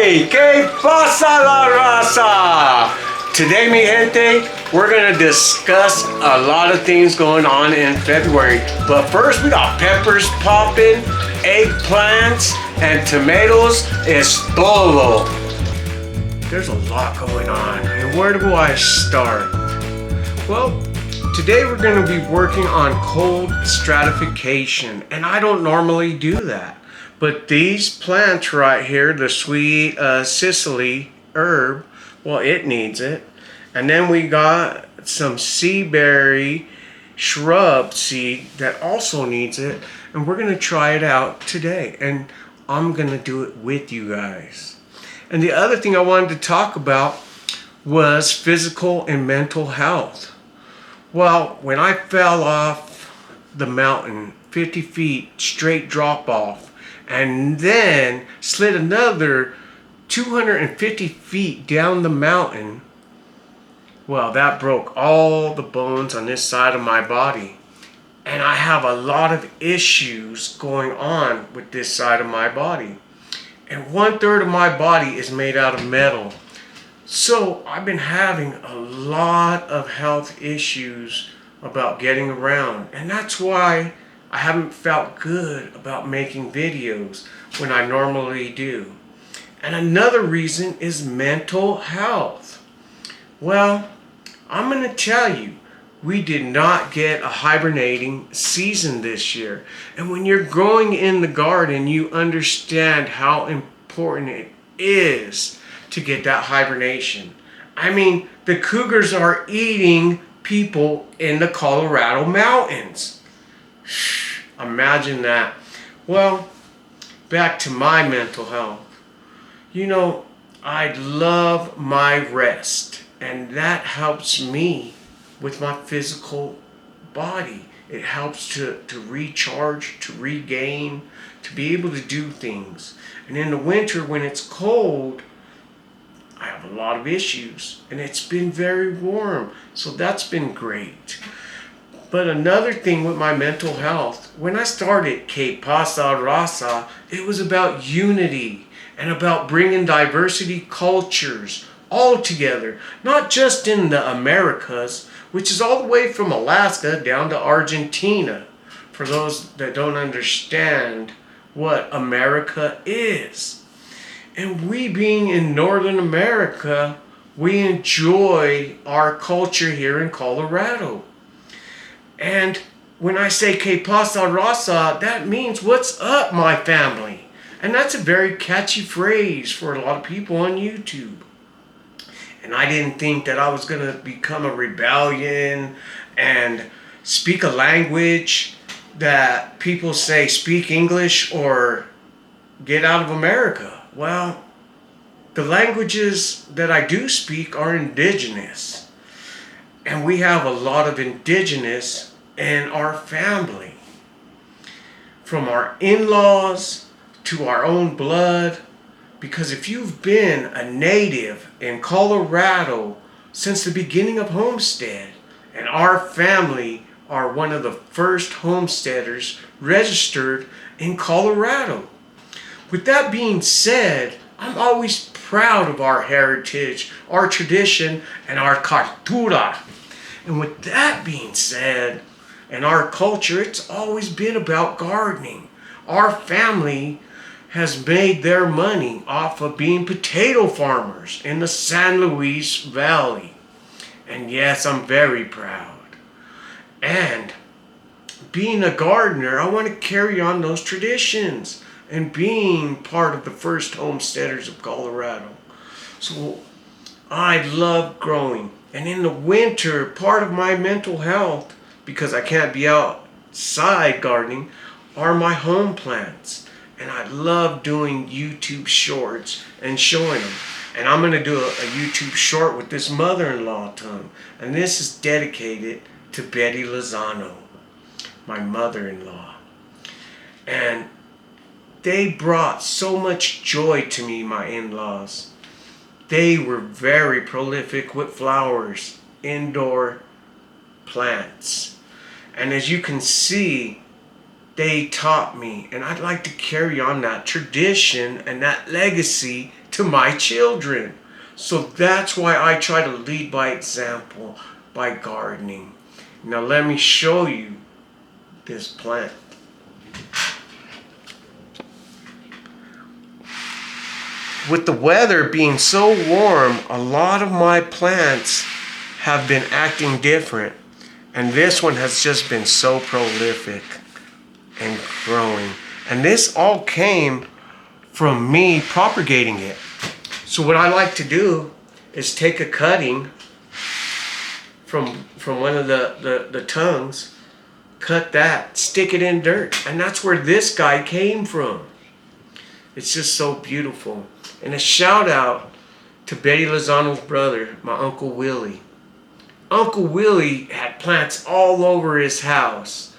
Hey, ¿qué pasa la raza? Today, mi gente, we're gonna discuss a lot of things going on in February. But first, we got peppers popping, eggplants, and tomatoes. Es todo. There's a lot going on, and where do I start? Well, today we're going to be working on cold stratification, and I don't normally do that. But these plants right here, the sweet Sicily herb, well, it needs it. And then we got some sea berry shrub seed that also needs it, and we're going to try it out today. And I'm going to do it with you guys. And the other thing I wanted to talk about was physical and mental health. Well, when I fell off the mountain, 50 feet straight drop off, and then slid another 250 feet down the mountain, well, that broke all the bones on this side of my body. And I have a lot of issues going on with this side of my body. And 1/3 of my body is made out of metal. So I've been having a lot of health issues about getting around, and that's why I haven't felt good about making videos when I normally do. And another reason is mental health. Well, I'm going to tell you, we did not get a hibernating season this year. And when you're growing in the garden, you understand how important it is to get that hibernation. I mean, the cougars are eating people in the Colorado mountains. Imagine that. Well, back to my mental health. You know, I love my rest, and that helps me with my physical body. It helps to recharge, to regain, to be able to do things. And in the winter, when it's cold, I have a lot of issues, and it's been very warm, so that's been great. But another thing with my mental health, when I started Que Pasa Raza, it was about unity and about bringing diversity cultures all together, not just in the Americas, which is all the way from Alaska down to Argentina, for those that don't understand what America is. And we being in Northern America, we enjoy our culture here in Colorado. And when I say Que Pasa Raza, that means what's up, my family. And that's a very catchy phrase for a lot of people on YouTube. And I didn't think that I was going to become a rebellion and speak a language that people say speak English or get out of America. Well, the languages that I do speak are indigenous. And we have a lot of indigenous in our family. From our in-laws to our own blood. Because if you've been a native in Colorado since the beginning of homestead, and our family are one of the first homesteaders registered in Colorado. With that being said, I'm always proud of our heritage, our tradition, and our cultura. And with that being said, and our culture, it's always been about gardening. Our family has made their money off of being potato farmers in the San Luis Valley. And yes, I'm very proud. And being a gardener, I want to carry on those traditions and being part of the first homesteaders of Colorado. So I love growing. And in the winter, part of my mental health, because I can't be outside gardening, are my home plants. And I love doing YouTube shorts and showing them. And I'm going to do a YouTube short with this mother-in-law tongue. And this is dedicated to Betty Lozano, my mother-in-law. And they brought so much joy to me, my in-laws. They were very prolific with flowers, indoor plants. And as you can see, they taught me, and I'd like to carry on that tradition and that legacy to my children. So that's why I try to lead by example by gardening. Now let me show you this plant. With the weather being so warm, a lot of my plants have been acting different. And this one has just been so prolific and growing. And this all came from me propagating it. So what I like to do is take a cutting from one of the tongues, cut that, stick it in dirt. And that's where this guy came from. It's just so beautiful. And a shout out to Betty Lozano's brother, my Uncle Willie. Uncle Willie had plants all over his house.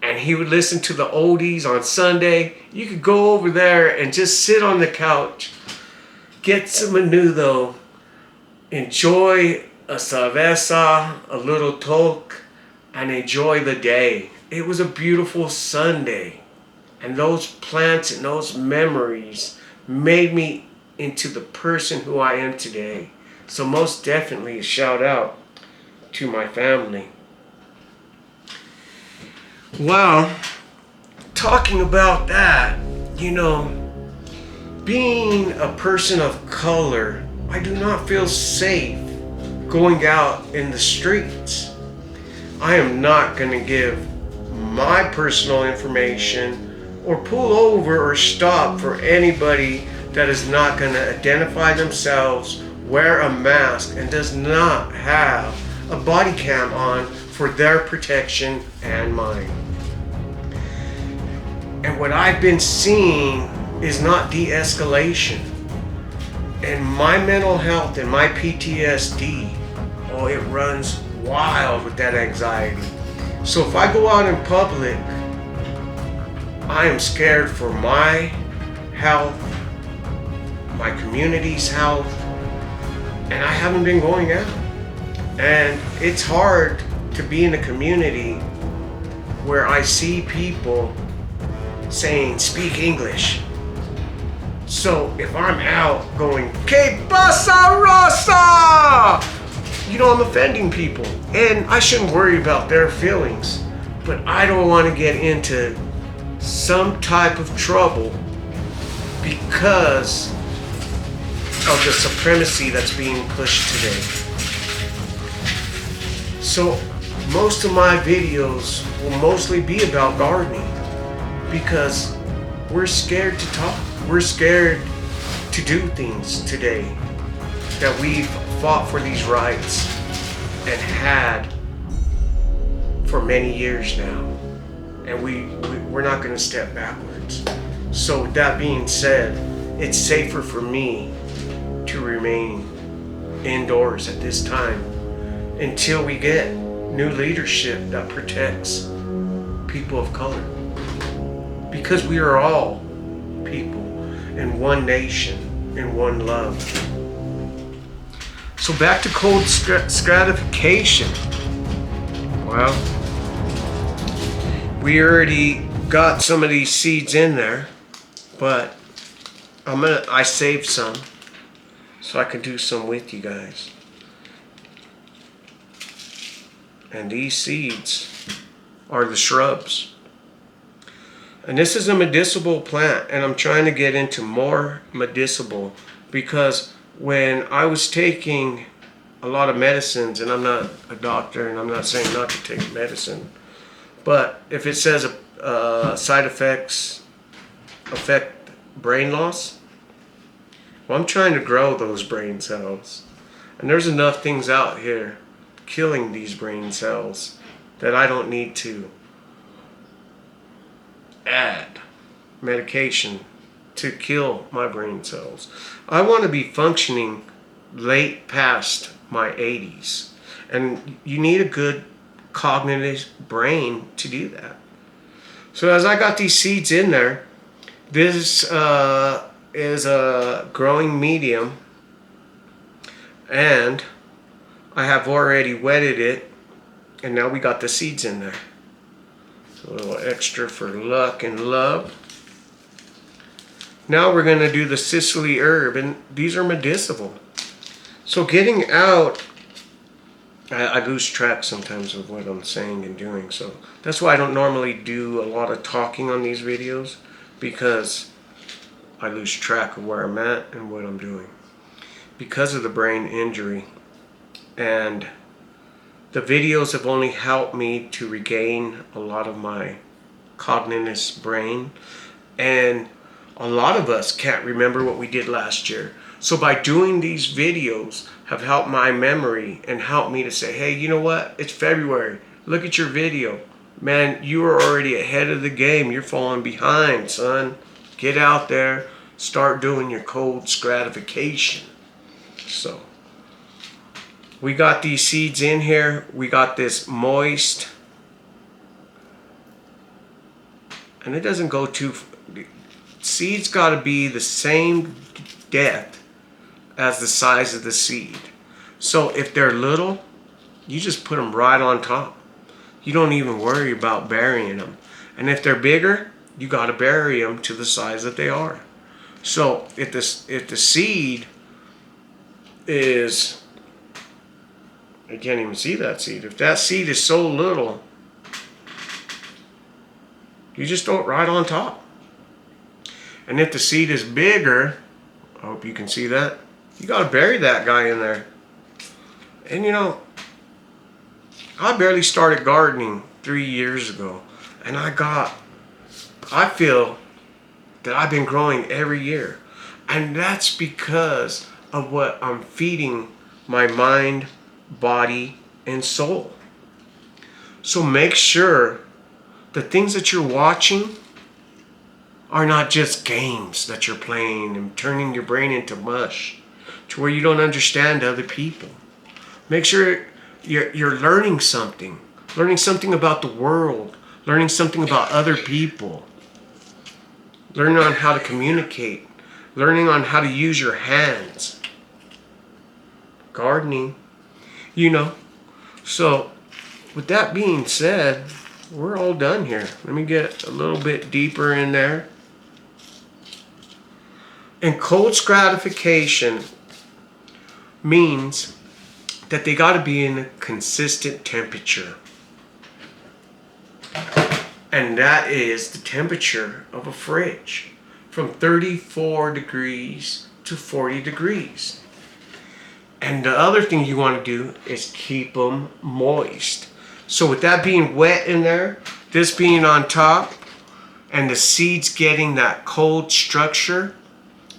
And he would listen to the oldies on Sunday. You could go over there and just sit on the couch, get some menudo, enjoy a cerveza, a little talk, and enjoy the day. It was a beautiful Sunday. And those plants and those memories made me into the person who I am today. So most definitely a shout out to my family. Well, talking about that, being a person of color, I do not feel safe going out in the streets. I am not going to give my personal information or pull over or stop for anybody that is not going to identify themselves, wear a mask, and does not have a body cam on for their protection and mine. And what I've been seeing is not de-escalation. And my mental health and my PTSD, it runs wild with that anxiety. So if I go out in public, I am scared for my health, my community's health, and I haven't been going out. And it's hard to be in a community where I see people saying, speak English. So if I'm out going, ¿Qué pasa, Rosa? I'm offending people. And I shouldn't worry about their feelings. But I don't want to get into some type of trouble because of the supremacy that's being pushed today. So most of my videos will mostly be about gardening because we're scared to talk. We're scared to do things today that we've fought for these rights and had for many years now. And we're not going to step backwards. So with that being said, it's safer for me to remain indoors at this time until we get new leadership that protects people of color. Because we are all people in one nation, in one love. So back to cold stratification. Well, we already got some of these seeds in there, but I saved some so I can do some with you guys. And these seeds are the shrubs. And this is a medicinal plant, and I'm trying to get into more medicinal because when I was taking a lot of medicines, and I'm not a doctor and I'm not saying not to take medicine, but if it says side effects affect brain loss, well, I'm trying to grow those brain cells. And there's enough things out here killing these brain cells that I don't need to add medication to kill my brain cells. I want to be functioning late past my 80s. And you need a good cognitive brain to do that. So as I got these seeds in there, this is a growing medium, and I have already wetted it, and now we got the seeds in there. So a little extra for luck and love. Now we're going to do the Sicily herb, and these are medicinal. So getting out, I lose track sometimes of what I'm saying and doing. So that's why I don't normally do a lot of talking on these videos, because I lose track of where I'm at and what I'm doing because of the brain injury. And the videos have only helped me to regain a lot of my cognitive brain. And a lot of us can't remember what we did last year. So by doing these videos have helped my memory and helped me to say, hey, you know what? It's February. Look at your video. Man, you are already ahead of the game. You're falling behind, son. Get out there. Start doing your cold stratification. So we got these seeds in here. We got this moist. And it doesn't go too... Seeds got to be the same depth as the size of the seed. So if they're little, you just put them right on top. You don't even worry about burying them. And if they're bigger, you got to bury them to the size that they are. So if the seed is... I can't even see that seed. If that seed is so little, you just throw it right on top. And if the seed is bigger, I hope you can see that, you got to bury that guy in there. And you know, I barely started gardening 3 years ago. And I feel that I've been growing every year. And that's because of what I'm feeding my mind, body, and soul. So make sure the things that you're watching are not just games that you're playing and turning your brain into mush to where you don't understand other people. Make sure you're learning something about the world, learning something about other people, learning on how to communicate, learning on how to use your hands, gardening, you know. So with that being said, we're all done here. Let me get a little bit deeper in there. And cold stratification means that they got to be in a consistent temperature. And that is the temperature of a fridge, from 34 degrees to 40 degrees. And the other thing you want to do is keep them moist. So with that being wet in there, this being on top, and the seeds getting that cold structure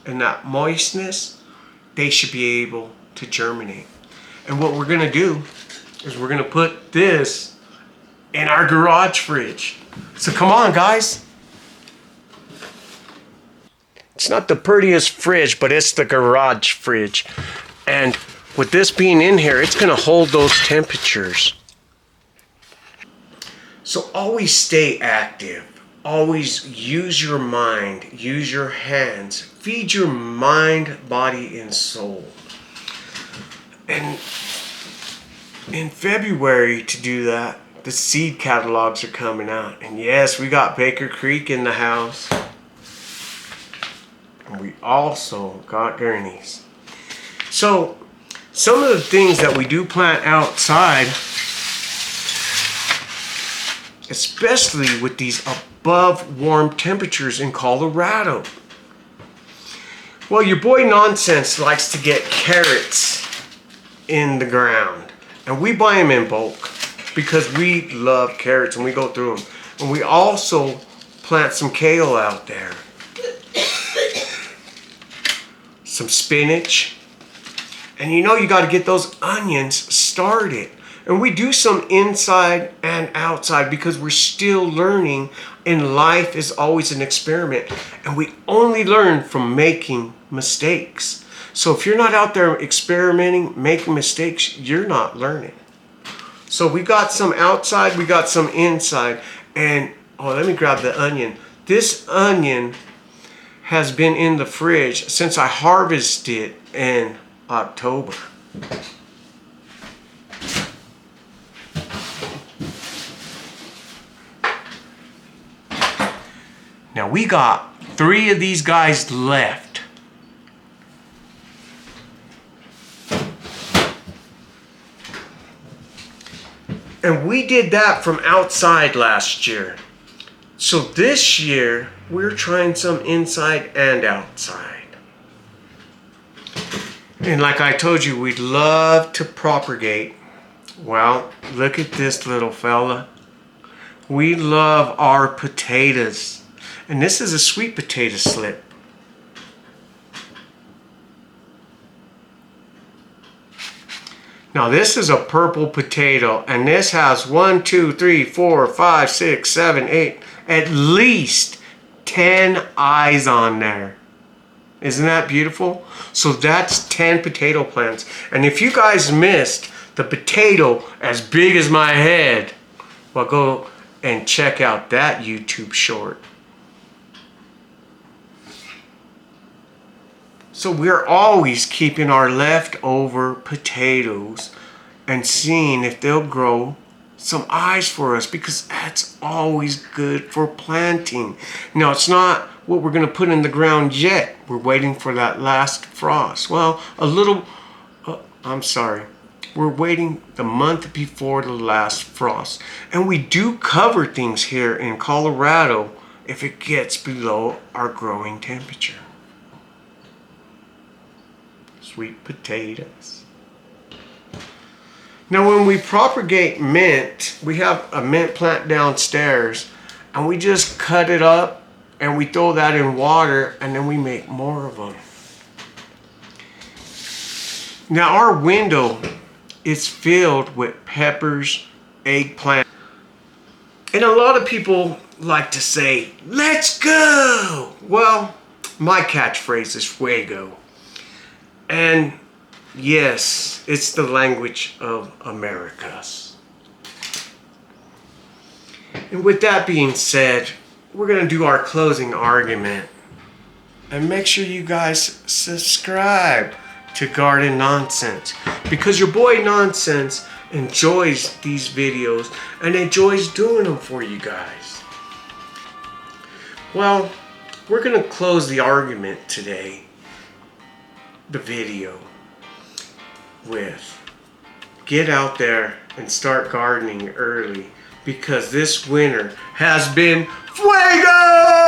and that moistness, they should be able to germinate. And what we're going to do is we're going to put this in our garage fridge. So come on, guys. It's not the prettiest fridge, but it's the garage fridge. And with this being in here, it's going to hold those temperatures. So always stay active. Always use your mind, use your hands, feed your mind, body, and soul. And in February, to do that, the seed catalogs are coming out. And yes, we got Baker Creek in the house. And we also got Gurney's. So some of the things that we do plant outside, especially with these above warm temperatures in Colorado. Well, your boy Nonsense likes to get carrots in the ground. And we buy them in bulk because we love carrots and we go through them. And we also plant some kale out there. Some spinach. And you know you got to get those onions started. And we do some inside and outside because we're still learning, and life is always an experiment. And we only learn from making mistakes. So if you're not out there experimenting, making mistakes, you're not learning. So we got some outside, we got some inside. And, oh, let me grab the onion. This onion has been in the fridge since I harvested it in October. Now we got 3 of these guys left. And we did that from outside last year. So this year, we're trying some inside and outside. And like I told you, we'd love to propagate. Well, look at this little fella. We love our potatoes. And this is a sweet potato slip. Now this is a purple potato, and this has 1, 2, 3, 4, 5, 6, 7, 8, at least 10 eyes on there. Isn't that beautiful? So that's 10 potato plants. And if you guys missed the potato as big as my head, well, go and check out that YouTube short. So we're always keeping our leftover potatoes and seeing if they'll grow some eyes for us, because that's always good for planting. Now, it's not what we're going to put in the ground yet. We're waiting for that last frost. Well, we're waiting the month before the last frost. And we do cover things here in Colorado if it gets below our growing temperature. Sweet potatoes. Now when we propagate mint, we have a mint plant downstairs, and we just cut it up and we throw that in water, and then we make more of them. Now our window is filled with peppers, eggplant, and a lot of people like to say, "Let's go!" Well, my catchphrase is fuego. And yes, it's the language of Americas. And with that being said, we're going to do our closing argument. And make sure you guys subscribe to Garden Nonsense, because your boy Nonsense enjoys these videos and enjoys doing them for you guys. Well, we're going to close the argument today, the video, with get out there and start gardening early, because this winter has been fuego!